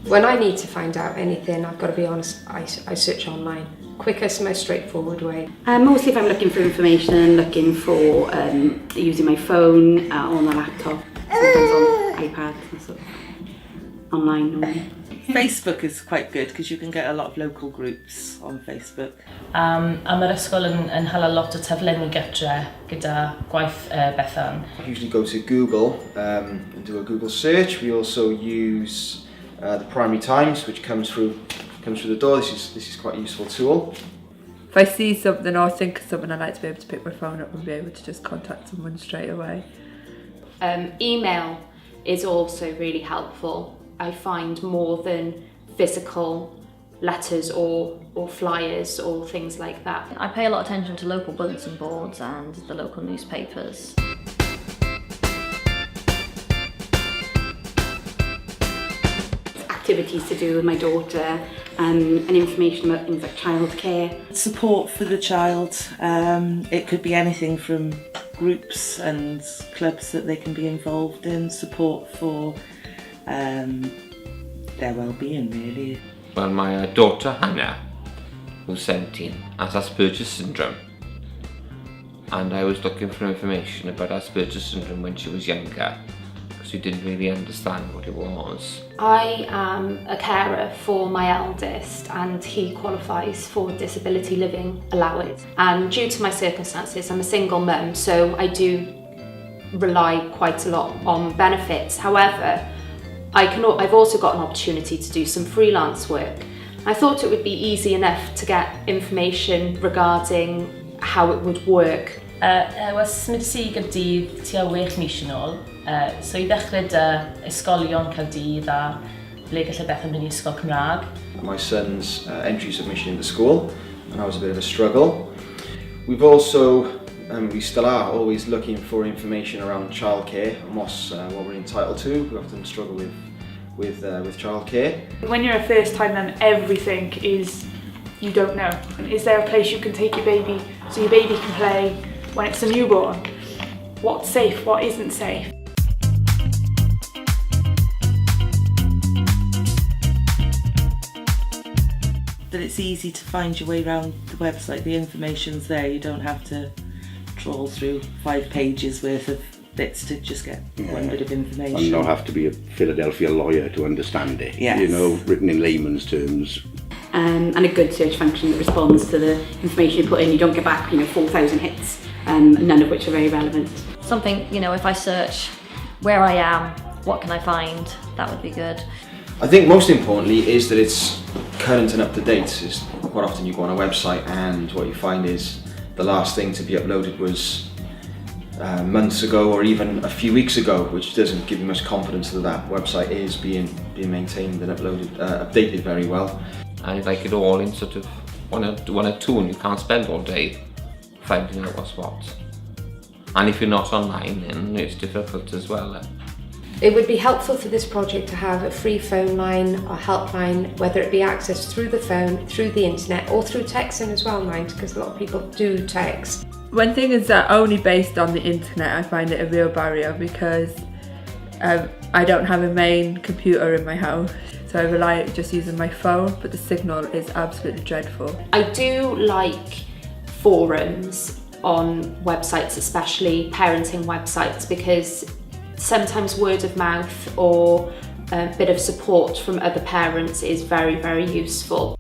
When I need to find out anything, I've got to be honest, I search online. Quickest, most straightforward way. Mostly if I'm looking for information, looking for using my phone or my laptop, sometimes on iPad, sort of online normally. Facebook is quite good because you can get a lot of local groups on Facebook. A mae'r ysgol yn hala lot o taflenni gytre gyda gwaith Bethan. I usually go to Google and do a Google search. We also use the Primary Times, which comes through the door. This is quite a useful tool. If I see something or think of something, I like to be able to pick my phone up and be able to just contact someone straight away. Email is also really helpful. I find more than physical letters or flyers or things like that. I pay a lot of attention to local bulletin boards and the local newspapers. Activities to do with my daughter and information about things like childcare. Support for the child. It could be anything from groups and clubs that they can be involved in, support for their well-being really. Well, my daughter Hannah, who's 17, has Asperger's syndrome, and I was looking for information about Asperger's syndrome when she was younger because we didn't really understand what it was. I am a carer for my eldest and he qualifies for disability living allowance, and due to my circumstances I'm a single mum, so I do rely quite a lot on benefits. However, I've also got an opportunity to do some freelance work. I thought it would be easy enough to get information regarding how it would work. Was symud si Gaerdydd tua 6 mis yn ôl. So I ddechrau dy ysgolion Caerdydd a ble gallai Beth yn mynd i ysgol Cymraeg. My son's entry submission into school, and that was a bit of a struggle. We've also, we still are always looking for information around childcare and what we're entitled to. We often struggle with childcare. When you're a first time mum, everything is you don't know. Is there a place you can take your baby so your baby can play when it's a newborn? What's safe, what isn't safe? That it's easy to find your way around the website, the information's there, you don't have to trawl through 5 pages worth of bits to just get one bit of information. And don't have to be a Philadelphia lawyer to understand it. Yes. You know, written in layman's terms. And a good search function that responds to the information you put in. You don't get back 4,000 hits, none of which are very relevant. Something, if I search where I am, what can I find, that would be good. I think most importantly is that it's current and up to date. Is quite often you go on a website and what you find is the last thing to be uploaded was months ago or even a few weeks ago, which doesn't give you much confidence that that website is being maintained and updated very well. I like it all in sort of one or two, and you can't spend all day finding out what's what. And if you're not online, then it's difficult as well. It would be helpful for this project to have a free phone line or helpline, whether it be accessed through the phone, through the internet, or through texting as well, mind, because a lot of people do text. When things are only based on the internet, I find it a real barrier because I don't have a main computer in my house, so I rely on just using my phone, but the signal is absolutely dreadful. I do like forums on websites, especially parenting websites, because sometimes word of mouth or a bit of support from other parents is very, very useful.